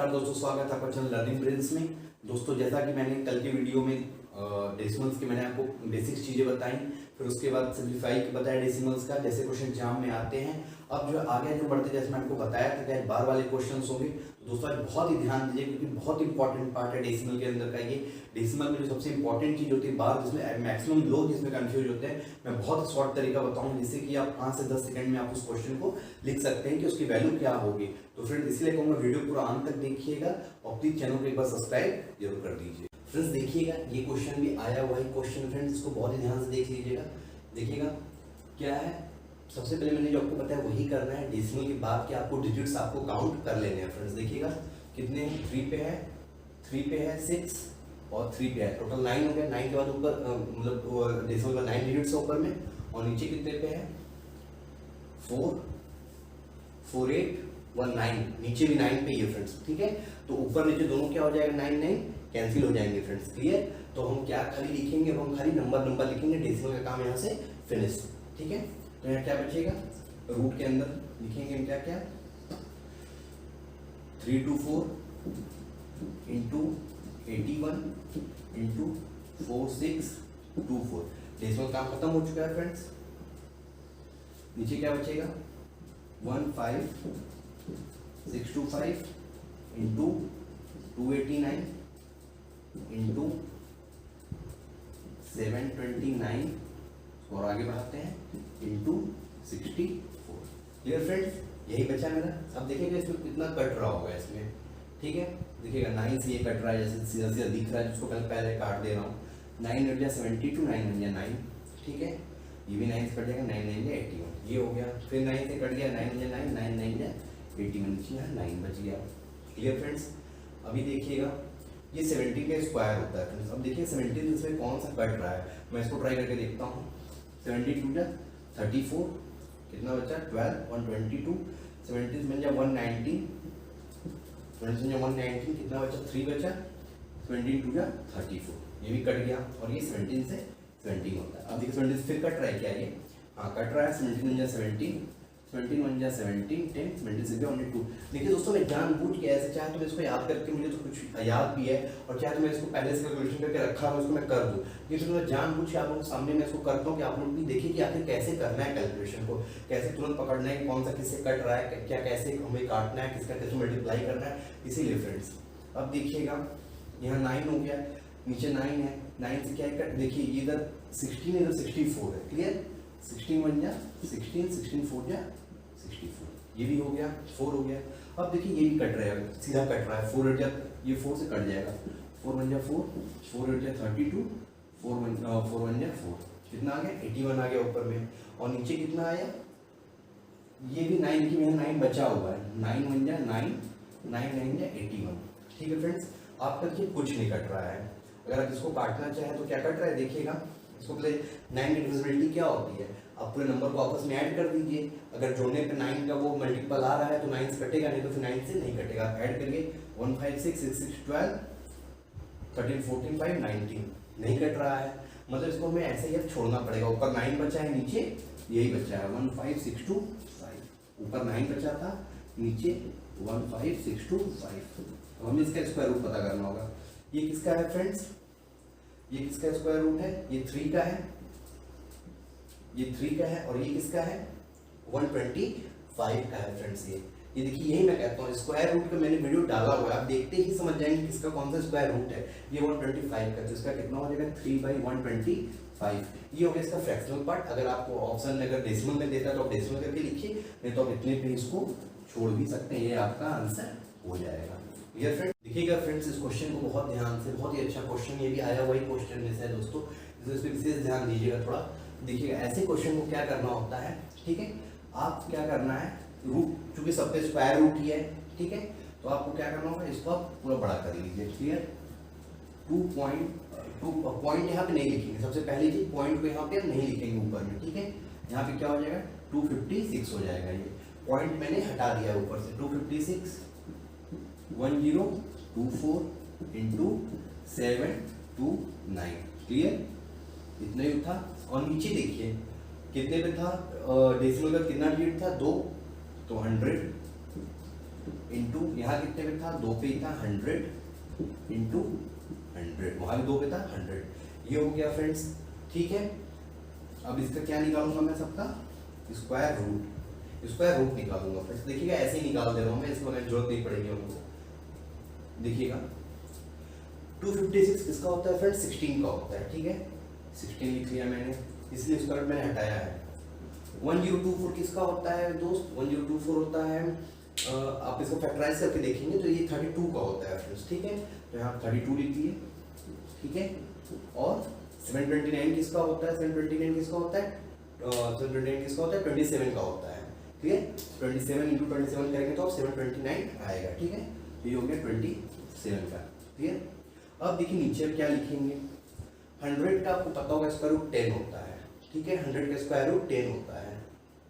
नमस्कार दोस्तों, स्वागत है आपका चैनल लर्निंग ब्रेन्स में। दोस्तों जैसा कि मैंने कल के वीडियो में डेसिमल्स के मैंने आपको बेसिक्स चीज़ें बताई, फिर उसके बाद सिंप्लीफाई बताया डेसिमल्स का, जैसे क्वेश्चन एग्जाम में आते हैं। अब जो आगे जो बढ़ते जैसे मैं आपको बताया था कि बार वाले क्वेश्चन होंगे। तो दोस्तों आज बहुत ही ध्यान दीजिए क्योंकि बहुत इंपॉर्टेंट पार्ट है डेसिमल के अंदर का। ये डेसिमल में जो सबसे इंपॉर्टेंट चीज़ होती है, बार जिसमें मैक्सिमम लोग जिसमें कंफ्यूज होते हैं, मैं बहुत शॉर्ट तरीका बताऊंगा जिससे कि आप 5 से 10 सेकंड में आप उस क्वेश्चन को लिख सकते हैं कि उसकी वैल्यू क्या होगी। तो फ्रेंड्स इसलिए कहूँगा वीडियो पूरा अंत तक देखिएगा और प्लीज चैनल को एक बार सब्सक्राइब जरूर कर दीजिए। फ्रेंड्स देखिएगा ये क्वेश्चन भी आया हुआ है क्वेश्चन, फ्रेंड्स इसको बहुत ही ध्यान से देख लीजिएगा। देखिएगा क्या है, सबसे पहले मैंने जो आपको बताया वही करना है। डेसिमल के बाद के आपको डिजिट्स आपको काउंट कर लेने हैं। फ्रेंड्स देखिएगा कितने 3 पे है, 6 और 3 पे है, टोटल 9 हो गया। 9 के बाद ऊपर मतलब डेसिमल का 9 डिजिट्स है ऊपर में, और नीचे कितने पे है 4, 4, 8, 1, 9, नीचे भी 9 पे ही है फ्रेंड्स। ठीक है, तो ऊपर नीचे दोनों क्या हो जाएगा, 9 9 कैंसिल हो जाएंगे फ्रेंड्स। क्लियर, तो हम क्या खाली लिखेंगे, हम खाली नंबर लिखेंगे। डेसिमल का काम यहाँ से फिनिश। ठीक है, तो यहाँ क्या बचेगा, रूट के अंदर लिखेंगे क्या क्या 324 इंटू 81 इंटू 4624। डेसिमल काम खत्म हो चुका है फ्रेंड्स। नीचे क्या बचेगा 15625 इंटू 289 इंटू 729 और आगे बढ़ाते हैं इंटू 64। क्लियर फ्रेंड्स, यही बचा मेरा। अब देखिएगा इसमें कितना कट रहा होगा इसमें। ठीक है, देखिएगा 9 से ये कट रहा है, जैसे सीधा सीधा दिख रहा है, जिसको पहले काट दे रहा हूँ। 9 बन गया 72, 9 बन गया 9। ठीक है, ये भी 9 से कट जाएगा, 9 9 गया 81, ये हो गया। फिर 9 से कट गया 9 बन गया 9, 9 9 गया 81, नीचे यहाँ 9 बच गया। क्लियर फ्रेंड्स, अभी देखिएगा ये 70 का स्क्वायर होता है फ्रेंड्स। अब देखिए 70 इसमें कौन सा कट रहा है, मैं इसको ट्राई करके देखता हूँ। 72 जा 34, कितना बचा 12, 122, 70 बन जा 119, 20 बन जा 119, कितना बचा 3 बचा, 22 जा 34, ये भी कट गया। और ये 17 से 17 होता है। अब देखिए 17 फिर कट रहा है क्या, ये हाँ कट रहा है। 17 बन जा 17, 17 बन जा 17, 10, 17 से 2। देखिए दोस्तों मैं जानबूझ के ऐसे, चाहे तो मैं इसको याद करके, मुझे तो कुछ याद भी है, और चाहे तो मैं इसको पहले से कैलकुलेशन करके रखा हूँ, उसको मैं कर दूँ। ये तो मैं जानबूझ के आप लोगों के सामने मैं इसको करता हूँ कि आप लोग भी देखिए कि आखिर कैसे करना है कैलकुलेशन को, कैसे तुरंत पकड़ना है, कौन सा किससे कट रहा है, क्या कैसे हमें काटना है, किसका कैसे मल्टीप्लाई करना है। इसीलिए फ्रेंड्स अब देखिएगा यहाँ 9 हो गया, नीचे 9 है, 9 से क्या है, देखिए इधर 16 है, इधर 64 है। क्लियर, 16 बन जा 16, 16 4 जा 64, ये भी हो गया, 4 हो गया। अब देखिए ये भी कट रहा है, सीधा कट रहा है। 4 हट जा, ये 4 से कट जाएगा, 4 बन जा 4, 4 हट जा 32, 4 बन जा 4, कितना आ गया 81 आ गया ऊपर में। और नीचे कितना आया, ये भी 9 की यहाँ 9 बचा हुआ है, 9 बन जा 9, 9 9 जा 81। ठीक है फ्रेंड्स, आपका देखिए कुछ नहीं कट रहा है। अगर आप इसको काटना चाहें तो क्या कट रहा है, देखिएगा इसको पहले 9 की डिविजिबिलिटी क्या होती है, आप पूरे नंबर को आपस में ऐड कर दीजिए। अगर जोड़ने पे 9 का वो मल्टीपल आ रहा है तो 9 से कटेगा, नहीं तो फिर 9 से नहीं कटेगा। आप ऐड करिए 1 5 6 6 6 12 13 14 5 19, नहीं कट रहा है, मतलब इसको हमें ऐसे ही अब छोड़ना पड़ेगा। ऊपर 9 बचा है, नीचे यही बचा है 1 5 6 2 5। ऊपर 9 बचा था, नीचे 1 5 6 2 5। तो हमें इसका स्क्वायर रूट पता करना होगा। ये किसका है फ्रेंड्स, ये किसका स्क्वायर रूट है, ये 3 का है, ये 3 का है, और ये किसका है 125 का है फ्रेंड्स। ये देखिए यही मैं कहता हूँ स्क्वायर रूट का मैंने वीडियो डाला हुआ है, आप देखते ही समझ जाएंगे किसका कौन सा स्क्वायर रूट है। ये 125 का, तो इसका कितना हो जाएगा 3/125। ये हो गया इसका फ्रैक्शनल पार्ट। अगर आपको ऑप्शन में अगर डेसिमल में देता है तो आप डेसिमल करके लिखिए, नहीं तो आप इतने पे इसको छोड़ भी सकते हैं, ये आपका आंसर हो जाएगा। क्लियर फ्रेंड्स, देखिएगा फ्रेंड्स इस क्वेश्चन को बहुत ध्यान से, बहुत ही अच्छा क्वेश्चन, ये भी आया हुआ ही क्वेश्चन में से है दोस्तों, इस पे विशेष ध्यान दीजिएगा थोड़ा। देखिएगा ऐसे क्वेश्चन को क्या करना होता है, ठीक है, आप क्या करना है, रूट चूंकि सब पे स्क्वायर रूट ही है, ठीक है, तो आपको क्या करना होगा, इसको आप पूरा बड़ा कर लीजिए। क्लियर, 2 पॉइंट यहाँ पे नहीं लिखेंगे, सबसे पहली चीज पॉइंट को यहाँ पे नहीं लिखेंगे ऊपर में। ठीक है, यहाँ पे क्या हो जाएगा 256 हो जाएगा। ये पॉइंट मैंने हटा दिया ऊपर से, 256 1024 इंटू 729। क्लियर, इतना ही था। और नीचे देखिए कितने पे था, डेसिमल का कितना डिजिट था 2, तो 100 इंटू यहाँ कितने पे था, 2 पे ही था, 100 इंटू 100, वहाँ भी 2 पे था 100। ये हो गया फ्रेंड्स, ठीक है। अब इसका क्या निकालूंगा मैं, सबका स्क्वायर रूट निकालूंगा फ्रेंड्स। देखिएगा ऐसे ही निकाल दे रहा हूँ मैं, इसको जरूरत नहीं पड़ेगी हमको। देखिएगा 256 किसका होता है फ्रेंड्स, 16 का होता है, ठीक है। 16 लिख लिया मैंने, इसलिए स्क्वायर मैंने हटाया है। 1024 किसका होता है दोस्त, 1024 होता है, आप इसको फैक्टराइज करके देखेंगे तो ये 32 का होता है फ्रेंड्स, ठीक है। तो यहाँ 32 लिख दिए, ठीक है। और 729 किसका होता है, 729 किसका होता है, 729 किसका होता है, 27 का होता है, ठीक है। 27 इंटू 27 करेंगे तो 729 आएगा, ठीक है। तो ये हो गया 27 का, ठीक है। अब देखिए नीचे क्या लिखेंगे, 100 का आपको पता होगा स्क्वायर रूट 10 होता है, ठीक है। 100 का स्क्वायर रूट 10 होता है,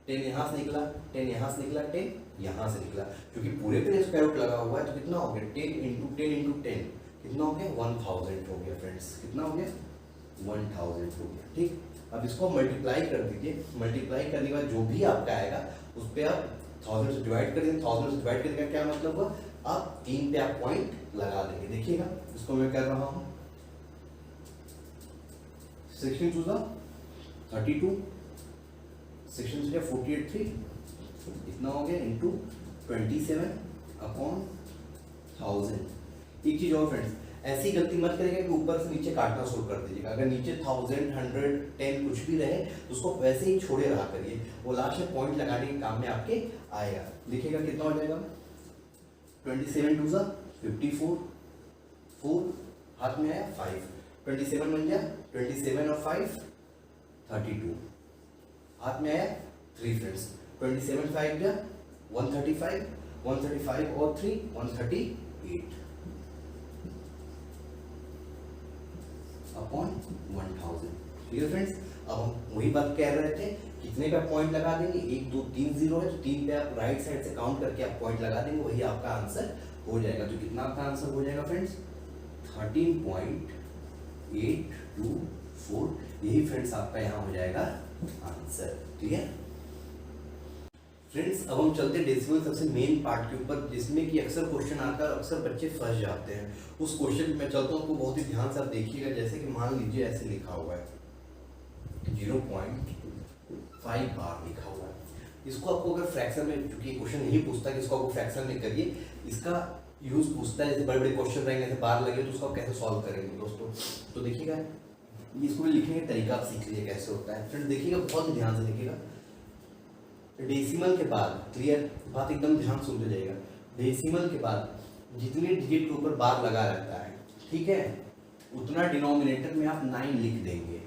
10 यहाँ से निकला, 10 यहाँ से निकला, 10 यहाँ से निकला, क्योंकि पूरे पे स्क्वायर रूट लगा हुआ है तो कितना हो गया, 10 इंटू 10 इंटू 10 कितना हो गया, 1000 हो गया फ्रेंड्स। कितना हो गया, 1000 हो गया, ठीक। अब इसको मल्टीप्लाई कर दीजिए, मल्टीप्लाई करने के बाद जो भी आपका आएगा उस पर आप 1000 से डिवाइड कर देंगे। 1000 से डिवाइड करने का क्या मतलब हुआ, आप 3 पे आप पॉइंट लगा देंगे। देखिएगा इसको मैं कर रहा हूँ, 16 टू 32, 16 से 48 3 इतना हो गया, इंटू 27 अपॉन 1000। एक चीज और फ्रेंड्स, ऐसी गलती मत करिएगा कि ऊपर से नीचे काटना शुरू कर दीजिएगा। अगर नीचे 1000, 100, 10 कुछ भी रहे तो उसको वैसे ही छोड़े रहा करिए, वो लास्ट में पॉइंट लगाने के काम में आपके आएगा। देखिएगा कितना हो जाएगा, 27 टू 54, 4 हाथ में आया 5, 27 बन गया, 27 और 5 32, हाथ में आया 3 फ्रेंड्स, 27 5 गया 135, 135 और 3 138 अपॉन 1000, ठीक है फ्रेंड्स। अब हम वही बात कह रहे थे, कितने पे पॉइंट लगा देंगे, 1 2 3 0 है तो 3 पे आप राइट साइड से काउंट करके आप पॉइंट लगा देंगे, वही आपका आंसर हो जाएगा। तो कितना आपका आंसर हो जाएगा फ्रेंड्स, 13.824, यही फ्रेंड्स आपका यहाँ हो जाएगा आंसर, ठीक है फ्रेंड्स। अब हम चलते डेसिमल सबसे मेन पार्ट के ऊपर, जिसमें कि अक्सर क्वेश्चन आता है, अक्सर बच्चे फंस जाते हैं। उस क्वेश्चन में चलता हूँ, आपको बहुत ही ध्यान से आप देखिएगा। जैसे कि मान लीजिए ऐसे लिखा हुआ है 0.5 बार लिखा हुआ है, इसको आपको अगर फ्रैक्शन में, चूंकि क्वेश्चन नहीं पूछता कि इसको आपको फ्रैक्शन में करिए, इसका यूज पूछता है। जैसे बड़े बड़े क्वेश्चन रहेंगे, ऐसे बार लगे तो उसको आप कैसे सॉल्व करेंगे दोस्तों। तो देखिएगा इसको लिखने का तरीका आप सीख लीजिए कैसे होता है फ्रेंड्स। देखिएगा बहुत ध्यान से देखिएगा, डेसिमल के बाद, क्लियर बात एकदम ध्यान सुनते जाइएगा, डेसिमल के बाद जितने डिजिट के ऊपर बार लगा रहता है, ठीक है, उतना डिनोमिनेटर में आप 9 लिख देंगे।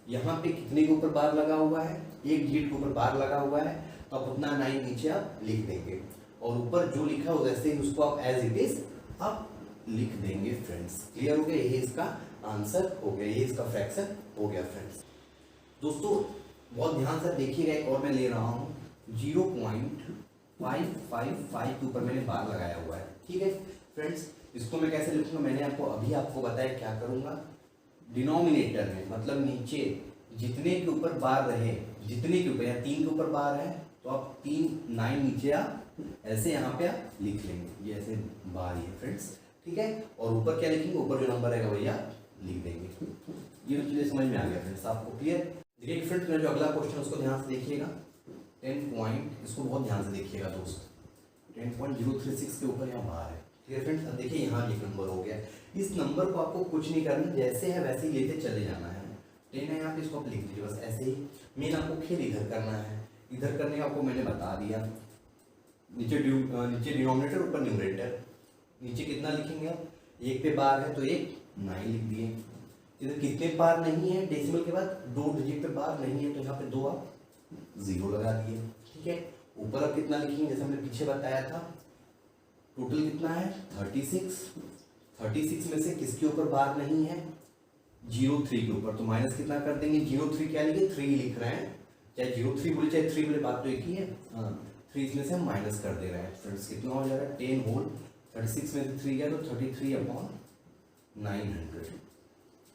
यहाँ पे कितने के ऊपर बार लगा हुआ है, एक डिजिट के ऊपर बार लगा हुआ है, तो आप उतना 9 नीचे आप लिख देंगे, और ऊपर जो लिखा हो वैसे ही उसको आप एज इट इज आप लिख देंगे फ्रेंड्स। क्लियर हो गया, यही इसका आंसर हो गया, यही इसका फ्रैक्शन हो गया फ्रेंड्स। दोस्तों बहुत ध्यान से देखिएगा, एक और मैं ले रहा हूँ 0.555 के ऊपर मैंने बार लगाया हुआ है, ठीक है फ्रेंड्स। इसको मैं कैसे लिखूंगा, मैंने आपको बताया क्या करूंगा, डिनोमिनेटर में मतलब नीचे जितने के ऊपर बार रहे, जितने के ऊपर, या 3 के ऊपर बार है तो आप 9 नीचे आप ऐसे यहाँ पे आप लिख लेंगे, ये ऐसे बार है फ्रेंड्स, ठीक है। और ऊपर क्या लिखेंगे, ऊपर जो नंबर रहेगा वही आप लिख देंगे। ये चीजें समझ में आ गया फ्रेंड्स आपको, क्लियर। देखिए फ्रेंड्स मेरा जो अगला क्वेश्चन उसको ध्यान से देखिएगा, 10 पॉइंट, इसको बहुत ध्यान से देखिएगा दोस्त, 10.036 के ऊपर यहाँ बार है, ठीक है फ्रेंड्स। अब देखिए यहाँ एक नंबर हो गया, इस नंबर को आपको कुछ नहीं करना, जैसे है वैसे ही लेते चले जाना है। 10 है यहाँ पे, इसको आप लिख दीजिए बस ऐसे ही। मेन आपको खेल इधर करना है, इधर करने का आपको मैंने बता दिया, नीचे डिनोमिनेटर ऊपर न्यूमरेटर। नीचे कितना लिखेंगे आप, 1 पे बार है तो 1 9 लिख दिए। इधर कितने बार नहीं है, डेसिमल के बाद 2 डिजिट पे बार नहीं है तो यहाँ पे 2 आप 0 लगा दिए, ठीक है। ऊपर अब कितना लिखेंगे, जैसे हमने पीछे बताया था, टोटल कितना है 36 में से किसके ऊपर बार नहीं है, 03 के ऊपर, तो माइनस कितना कर देंगे, 03 क्या लिखे, 3 लिख रहे हैं, चाहे 03 बोले चाहे 3 बोले, बात तो एक ही है। 3 इसमें से हम माइनस कर दे रहे हैं फ्रेंड्स, कितना हो जाएगा 10 होल 36 में से 3 गया तो 33/900,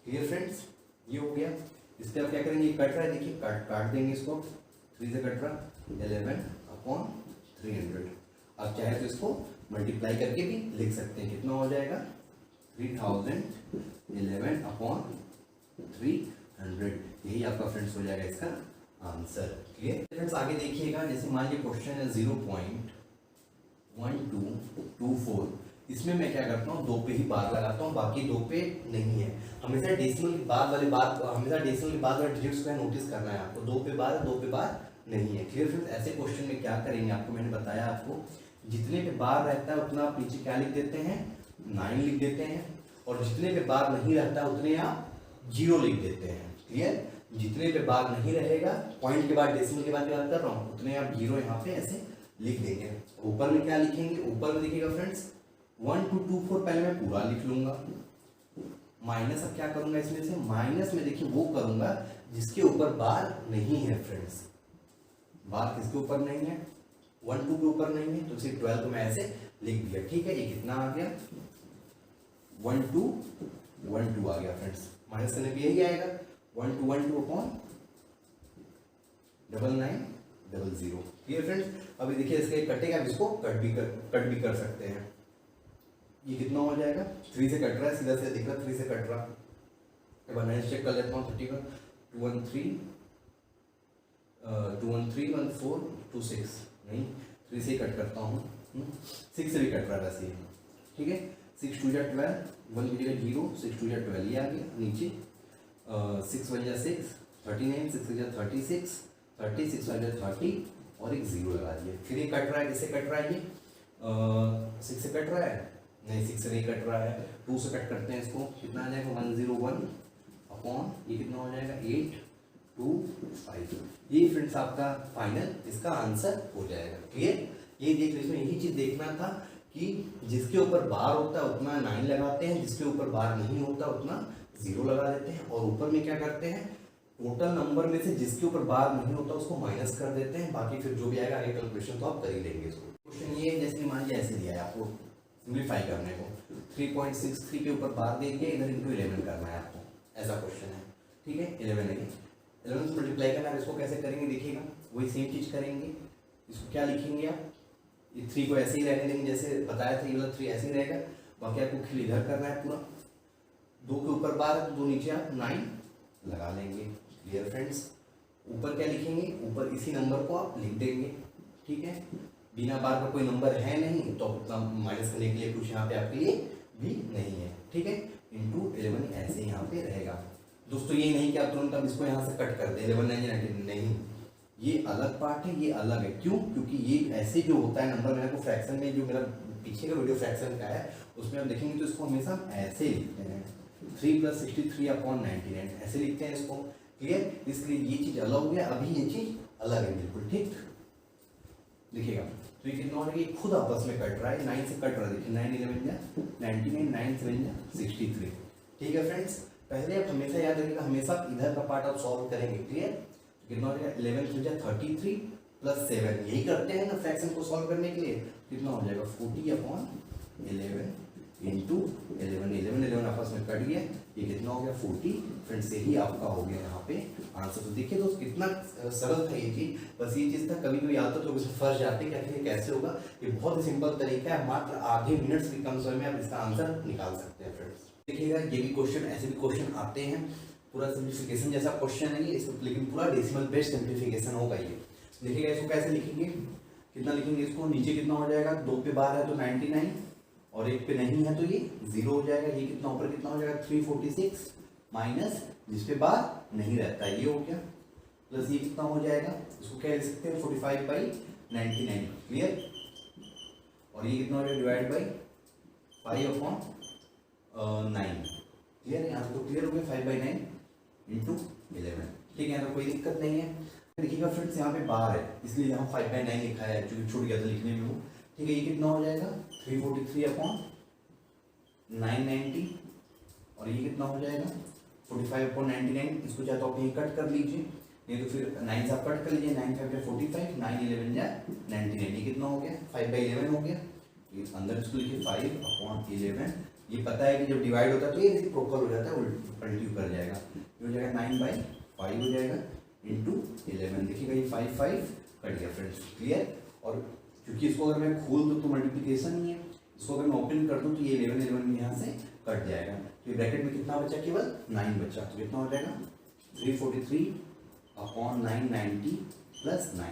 क्लियर फ्रेंड्स। ये हो गया। इस पर आप क्या करेंगे, कट रहा है देखिए, काट देंगे इसको, 3 से कट रहा 11/300। आप चाहे तो इसको मल्टीप्लाई करके भी लिख सकते हैं। कितना हो जाएगा 3011 अपॉन 300, यही आपका फ्रेंड्स हो जाएगा इसका आंसर। क्लियर फ्रेंड्स, आगे देखिएगा, जैसे मान लीजिए क्वेश्चन है 0.1224, इसमें मैं क्या करता हूँ 2 पे ही बार लगाता हूँ, बाकी 2 पे नहीं है। हमेशा डेसिमल के बाद वाले बार, हमेशा डेसिमल के बाद वाले डिजिट्स को नोटिस करना है आपको, 2 पे बार है, 2 पे बार नहीं है। क्लियर फ्रेंड्स, ऐसे क्वेश्चन में क्या करेंगे आपको मैंने बताया, आपको जितने पे बार रहता है उतना आप नीचे क्या लिख देते हैं 9 लिख देते हैं, और जितने पे बार नहीं रहता उतने आप 0 लिख देते हैं। क्लियर, जितने पे बार नहीं रहेगा, पॉइंट के बाद डेसिमल के बाद बात कर रहा हूँ, उतने आप 0 यहाँ पे ऐसे लिख देंगे। ऊपर में क्या लिखेंगे, ऊपर में देखिएगा फ्रेंड्स 1224 पहले मैं पूरा लिख लूंगा, माइनस अब क्या करूंगा इसमें से, माइनस में देखिए वो करूंगा जिसके ऊपर बार नहीं है फ्रेंड्स। बार किसके ऊपर नहीं है, 12 के ऊपर नहीं है, तो सिर्फ 12 को मैं ऐसे लिख दिया। ठीक है, ये कितना आ गया 1212 आ गया फ्रेंड्स, माइनस करने पे यही आएगा 1212 अपॉन 9900। क्लियर फ्रेंड्स, अभी देखिए इसके कटेगा, इसको कट भी कर सकते हैं। ये कितना हो जाएगा 3 से कट रहा है, सीधा से दिख रहा 3 से कट रहा। एक बार मैं चेक कर लेता हूँ 30 का 2131426 नहीं, 3 से कट करता हूँ, 6 से भी कट रहा है वैसे। ठीक है, 6 2 जा 12, 1 की जगह 0, 6 2 जा 12 ये आ गया नीचे, 6 1 जा 6 39, 6 1 जा 36, 36 1 जा 30 और एक 0 लगा दिए। फिर ये कट रहा है, किससे कट रहा है, ये 6 से कट रहा है, नहीं 6 से नहीं कट रहा है, 2 से कट करते हैं इसको, कितना आ जाएगा 101 अपॉन ये कितना हो जाएगा 825। ये फ्रेंड्स आपका फाइनल इसका आंसर हो जाएगा। क्लियर, ये देख लीजिए, यही चीज देखना था कि जिसके ऊपर बार होता है उतना 9 लगाते हैं, जिसके ऊपर बार नहीं होता उतना 0 लगा देते हैं, और ऊपर में क्या करते हैं टोटल नंबर में से जिसके ऊपर बार नहीं होता उसको माइनस कर देते हैं, बाकी फिर जो भी आएगा आगे कैलकुलेशन तो आप कर ही लेंगे इसको। क्वेश्चन ये जैसे मान लीजिए ऐसे दिया है आपको सिंप्लीफाई करने को, 3.63 के ऊपर बार दे दिया, इधर इंटू 11 करना है आपको, ऐसा क्वेश्चन है। ठीक है, 11 से मल्टीप्लाई करना है, इसको कैसे करेंगे देखिएगा, वही सेम चीज करेंगे। इसको क्या लिखेंगे आप, ये 3 को ऐसे ही रहने देंगे जैसे बताया था, ये वाला 3 ऐसे ही रहेगा, बाकी आपको खिल इधर करना है पूरा। 2 के ऊपर बार है तो 2 नीचे आप 9 लगा लेंगे। क्लियर फ्रेंड्स, ऊपर क्या लिखेंगे, ऊपर इसी नंबर को आप लिख देंगे। ठीक है, बिना बार का कोई नंबर है नहीं तो माइनस करने के लिए कुछ यहाँ पे आपके लिए भी नहीं है। ठीक है, इंटू 11 ऐसे यहाँ पे रहेगा। दोस्तों ये नहीं कि आप तुरंत अब इसको यहाँ से कट कर दे 11 नहीं, ये अलग पार्ट है, ये अलग है। क्यों, क्योंकि ये ऐसे जो होता है नंबर, मेरे को फ्रैक्शन में जो मेरा पीछे का वीडियो फ्रैक्शन का है उसमें आप देखेंगे तो इसको हमेशा ऐसे लिखते हैं 3 + 63 अपॉन 99 ऐसे लिखते हैं इसको। क्लियर, इसलिए ये चीज अलग हो गया, अभी ये चीज अलग है बिल्कुल। ठीक, देखिएगा तो ये कितना हो रहा है, खुद आपस में कट रहा है, 9 से कट रहा है, देखिए 9 11 जा 99, 9 7 जा 63। ठीक है फ्रेंड्स, पहले आप हमेशा याद रखिएगा, हमेशा इधर का पार्ट आप सॉल्व करेंगे। क्लियर, कितना हो जाएगा 11 3 जा 33 + 7, यही करते हैं ना फ्रैक्शन को सॉल्व करने के लिए। कितना हो जाएगा 40 अपॉन 11 इंटू 11 आपस में कट गया, ये कितना हो गया 40। फ्रेंड्स यही आपका हो गया यहाँ पे आंसर। तो देखिए दोस्त कितना सरल था ये चीज, बस ये चीज था कभी कोई आता तो उसमें फंस जाते कि आखिर कैसे होगा। ये बहुत ही सिंपल तरीका है, मात्र आधे मिनट से कम समय में आप इसका आंसर निकाल सकते हैं। फ्रेंड्स देखिएगा ये भी क्वेश्चन, ऐसे भी क्वेश्चन आते हैं, पूरा सिंप्लीफिकेशन जैसा क्वेश्चन है ये, लेकिन पूरा डेसिमल बेस्ड सिंप्लीफिकेशन होगा ये। देखिएगा इसको कैसे लिखेंगे, कितना लिखेंगे इसको, नीचे कितना हो जाएगा 2 पे बार है तो 99 और 1 पे नहीं है तो ये 0 हो जाएगा। ये कितना ऊपर कितना हो जाएगा 346 माइनस जिस पे बार नहीं रहता है ये हो गया, प्लस ये कितना हो जाएगा, इसको क्या लिख सकते हैं 45/99। क्लियर, और ये कितना हो जाएगा डिवाइड बाई 5/9। क्लियर, यहाँ तो क्लियर हो गया 5/9 इंटू 11। ठीक है, तो कोई दिक्कत नहीं है। देखिएगा फ्रेंड्स यहाँ पे बार है इसलिए यहाँ 5/9 लिखा है, क्योंकि छूट गया था लिखने में वो। ठीक है, ये कितना हो जाएगा 343/990 और ये कितना हो जाएगा 45/99। इसको चाहे तो आप यहीं कट कर लीजिए, नहीं तो फिर 9 से आप कट कर लीजिए, 9 5 45, 9 11 जा 99। ये कितना हो गया 5/11 हो गया। ये अंदर इसको लिखिए 5/11। ये पता है कि जब डिवाइड होता है तो ये प्रॉपर हो जाता है, पलटी कर जाएगा, ये हो जाएगा 9/5 हो जाएगा इंटू 11। देखिएगा ये 5 5 कट गया फ्रेंड्स। क्लियर, और क्योंकि क्योंकि इसको अगर मैं खोल दूँ तो मल्टीप्लिकेशन ही है, इसको अगर मैं ओपन कर दूँ तो ये 11 11 यहाँ से कट जाएगा, तो ये ब्रैकेट में कितना बचा, केवल 9 बचा, तो कितना हो जाएगा 343 अपॉन 990 प्लस 9।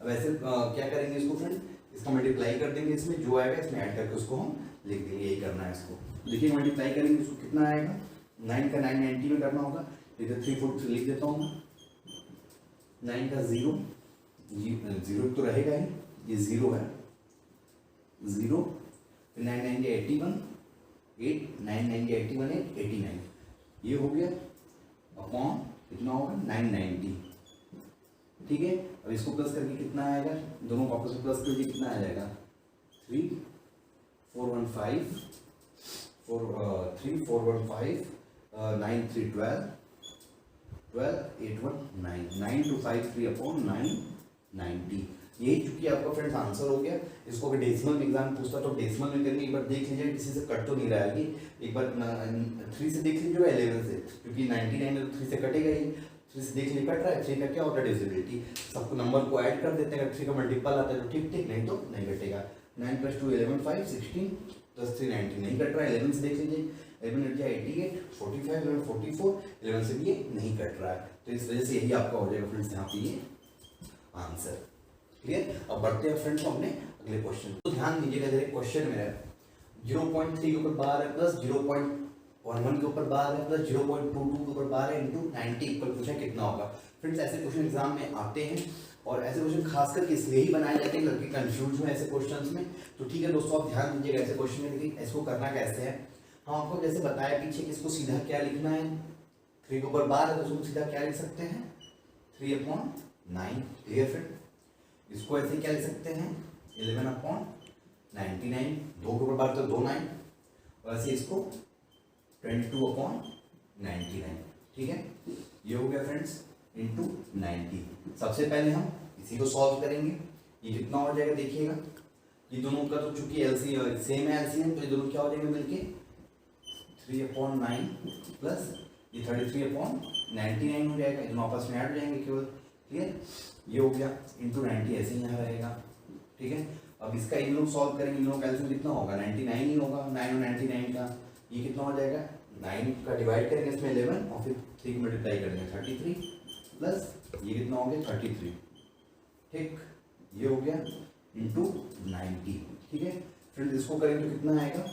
अब ऐसे क्या करेंगे इसको फ्रेंड, इसका मल्टीप्लाई कर देंगे, इसमें जो आएगा इसमें ऐड करके उसको हम लिख देंगे, यही करना है इसको। देखिए मल्टीप्लाई करेंगे इसको कितना आएगा, 9 का 990 में करना होगा, इधर 343 लिख देता हूँ, 9 का 0 0 तो रहेगा ही, ये 0 है, 0 फिर 990 81 8 990 81 89, ये हो गया अपॉन कितना होगा 990, ठीक है। अब इसको प्लस करके कितना आएगा, दोनों को आपस में प्लस करके कितना आ जाएगा 3 415 9 3 12 12 8 1 9 9 2 5 3 अपॉन 990। यही चूंकि आपका फ्रेंड्स आंसर हो गया। इसको अगर डेसिमल में एग्जाम पूछता तो डेसिमल में करेंगे, एक बार देख लीजिए किसी से कट तो नहीं रहा है, एक बार 3 से देख लीजिए 11 से, क्योंकि 99 में तो 3 से कटेगा ही, 3 से देख लीजिए कट रहा है, 3 का क्या होता है डिविजिबिलिटी, सबको नंबर को ऐड कर देते हैं, अगर 3 का मल्टीपल आता है तो ठीक ठीक, नहीं तो नहीं कटेगा। 9 + 2 11 5 16 + 3 19, नहीं कट रहा है, 11 से देख लीजिए 11 88 45 11 44, 11 से भी ये नहीं कट रहा है, तो इस वजह से यही आपका हो जाएगा फ्रेंड्स यहाँ पे ये आंसर। क्लियर। अब बढ़ते हैं फ्रेंड्स अपने अगले क्वेश्चन, तो ध्यान दीजिएगा जरा क्वेश्चन में 0.3 के ऊपर बार है प्लस 0.11 के ऊपर बार है प्लस 0.22 के ऊपर बार है इंटू 90 इक्वल पूछा कितना होगा। फ्रेंड्स ऐसे क्वेश्चन एग्जाम में आते हैं और ऐसे क्वेश्चन खासकर इसलिए ही बनाए जाते हैं लड़के कंफ्यूज हुए ऐसे क्वेश्चंस में। तो ठीक है दोस्तों, आप ध्यान दीजिएगा ऐसे क्वेश्चन में। देखिए इसको करना कैसे है, हम आपको जैसे बताया पीछे कि इसको सीधा क्या लिखना है, 3 के ऊपर बार है तो उसको सीधा क्या लिख सकते हैं 3/9। Clear friend. इसको ऐसे क्या लिख सकते हैं 11/99, 2 के ऊपर बार तो 2 9, और ऐसे इसको 22/99। ठीक है, ये हो गया फ्रेंड्स इंटू 90। सबसे पहले हम इसी को सॉल्व करेंगे, ये कितना हो जाएगा देखिएगा, ये दोनों का तो चूंकि एलसीएम सेम है एलसीएम, तो ये दोनों क्या हो जाएंगे मिलके 3/9 प्लस ये 33/99 हो जाएगा, दोनों आपस में ऐड हो जाएंगे केवल। क्लियर, ये हो गया इंटू 90 ऐसे ही यहाँ रहेगा। ठीक है, अब इसका इन लोग सॉल्व करेंगे, इन लोग का एलसीएम कितना होगा 99 ही होगा, 9 और 99 का ये कितना हो जाएगा 9 का डिवाइड करेंगे इसमें 11 और फिर 3 मल्टीप्लाई करेंगे 33 प्लस ये कितना हो गया 33। ठीक, ये हो गया इंटू 90। ठीक है फ्रेंड्स, इसको करेंगे तो कितना आएगा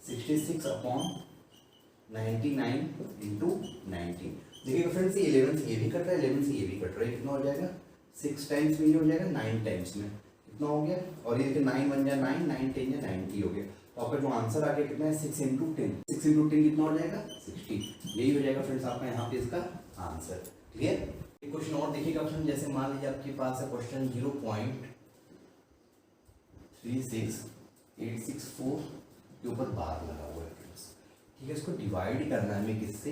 66/99 इंटू 90। देखिए फ्रेंड्स, ये 11 से ये भी कट रहा है, 11 से ये भी कट रहा है, कितना हो जाएगा 6 टाइम्स में ये हो जाएगा 9 टाइम्स में कितना हो गया, और ये देखिए 9 1 जा 9, 9 10 जा 90 हो गया। तो आपका जो आंसर आ गया कितना है 6 × 10, 6 × 10 कितना हो जाएगा 60। यही हो जाएगा फ्रेंड्स आपका यहाँ पे इसका आंसर। क्लियर। एक क्वेश्चन और देखिएगा फ्रेंड्स, जैसे मान लीजिए आपके पास है क्वेश्चन 0.36864 के ऊपर बार लगा हुआ है फ्रेंड्स। ठीक है, इसको डिवाइड करना है हमें किससे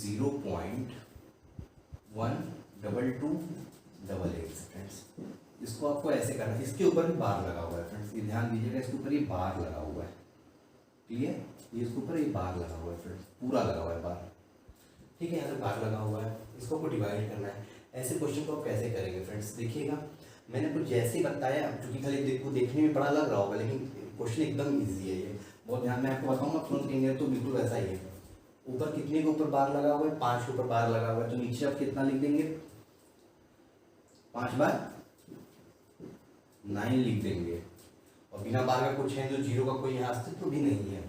0.12288 फ्रेंड्स। इसको आपको ऐसे करना है, इसके ऊपर भी बार लगा हुआ है फ्रेंड्स, ये ध्यान दीजिएगा, इसके ऊपर ये बार लगा हुआ है। क्लियर, ये इसके ऊपर ये बार लगा हुआ है फ्रेंड्स, पूरा लगा हुआ है बार। ठीक है, यहाँ पे बार लगा हुआ है, इसको आपको डिवाइड करना है। ऐसे क्वेश्चन को आप कैसे करेंगे फ्रेंड्स, देखिएगा मैंने कुछ जैसे ही बताया, अब चूंकि खाली देखने में बड़ा लग रहा होगा लेकिन क्वेश्चन एकदम ईजी है, ये बहुत ध्यान में आपको बताऊंगा, तुरंत कहेंगे तो बिल्कुल वैसा ही है। ऊपर कितने के ऊपर बार लगा हुआ है 5 के ऊपर बार लगा हुआ है, तो नीचे आप कितना लिख देंगे 5/9 लिख देंगे, और बिना बार का कुछ है तो 0 का कोई यहाँ अस्तित्व भी नहीं है,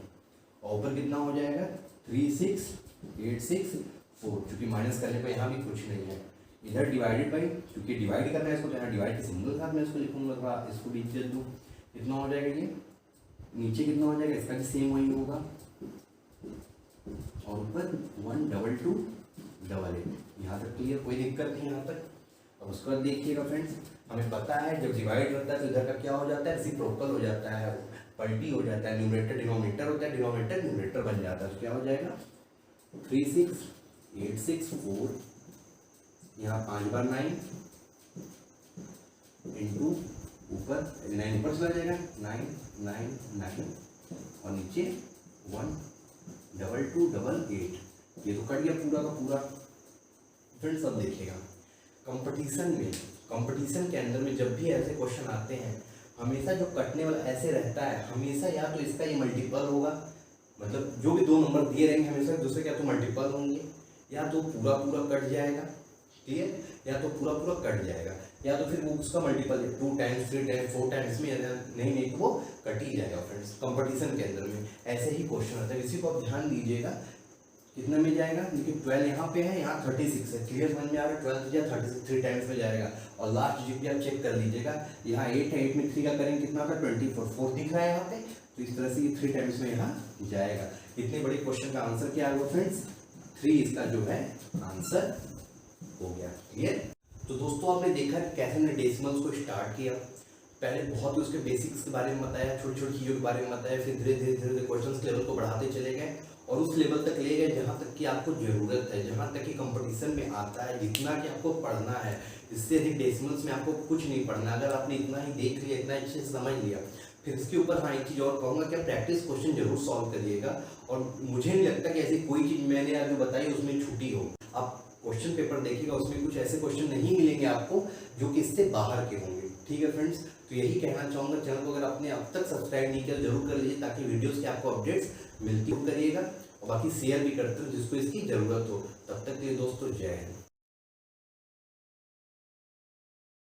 और ऊपर कितना हो जाएगा 36864, क्योंकि माइनस करने पर यहाँ भी कुछ नहीं है। इधर डिवाइडेड बाई, क्योंकि डिवाइड करना है इसको, तो यहाँ डिवाइड के सिंबल साथ में इसको लिखूंगा, थोड़ा इसको भी लिख दूँ, कितना हो जाएगा ये नीचे कितना हो जाएगा, इसका भी सेम वही होगा, और ऊपर 12288। यहाँ तक क्लियर, कोई दिक्कत नहीं यहाँ तक। अब उसके बाद देखिएगा फ्रेंड्स, हमें पता है जब डिवाइड होता है तो इधर का क्या हो जाता है रेसिप्रोकल हो जाता है, पलटी हो जाता है, न्यूमरेटर डिनोमिनेटर होता है, डिनोमिनेटर न्यूमरेटर बन जाता है, तो क्या हो जाएगा 36864 यहाँ 5/9 इंटू ऊपर 9 ऊपर चला जाएगा 999 और नीचे 12288। ये तो कट गया पूरा का पूरा। फ्रेंड्स अब देखिएगा कंपटीशन के अंदर में जब भी ऐसे क्वेश्चन आते हैं हमेशा जो कटने वाला ऐसे रहता है, हमेशा या तो इसका ये मल्टीपल होगा, मतलब जो भी दो नंबर दिए रहेंगे हमेशा दूसरे क्या तो मल्टीपल होंगे, या तो पूरा पूरा कट जाएगा, ठीक है, या तो पूरा पूरा कट जाएगा, या तो फिर वो उसका मल्टीपल है 2 टाइम्स 3 टाइम्स 4 टाइम्स में, नहीं तो वो कट ही जाएगा फ्रेंड्स। कंपटीशन के अंदर में ऐसे ही क्वेश्चन आता है, इसी को आप ध्यान दीजिएगा। कितना में जाएगा, देखिए 12 यहाँ पे है, यहाँ 36 है, क्लियर समझ में आ रहा है, 12 या 36 3 टाइम्स में जाएगा। और लास्ट डिजिट भी आप चेक कर लीजिएगा, यहाँ 8 है, 8 में 3 का करेंगे कितना होगा 24, 4 दिख रहा है यहाँ पे, तो इस तरह से ये 3 टाइम्स में यहाँ जाएगा। इतने बड़े क्वेश्चन का आंसर क्या होगा फ्रेंड्स, 3 इसका जो है आंसर हो गया, क्लियर। तो दोस्तों आपने देखा कि कैसे हमने डेसिमल्स को स्टार्ट किया, पहले बहुत ही उसके बेसिक्स के बारे में बताया, छोटी छोटी चीज़ों के बारे में बताया, फिर धीरे धीरे क्वेश्चंस लेवल को बढ़ाते चले गए और उस लेवल तक ले गए जहाँ तक कि आपको ज़रूरत है, जहाँ तक कि कंपटीशन में आता है, जितना कि आपको पढ़ना है। इससे अधिक डेसिमल्स में आपको कुछ नहीं पढ़ना। अगर आपने इतना ही देख लिया, इतना अच्छे से समझ लिया, फिर इसके ऊपर हाँ एक चीज़ और कहूँगा कि प्रैक्टिस क्वेश्चन जरूर सॉल्व करिएगा। और मुझे नहीं लगता कि ऐसी कोई चीज़ मैंने अभी बताई उसमें छूटी हो। आप क्वेश्चन पेपर देखिएगा, उसमें कुछ ऐसे क्वेश्चन नहीं मिलेंगे आपको जो कि इससे बाहर के होंगे, ठीक है फ्रेंड्स। तो यही कहना चाहूँगा, चैनल को अगर आपने अब तक सब्सक्राइब नहीं किया जरूर कर लीजिए, ताकि वीडियोस के आपको अपडेट्स मिलती करिएगा, और बाकी शेयर भी करते हो जिसको इसकी ज़रूरत हो। तब तक के लिए दोस्तों जय हिंद।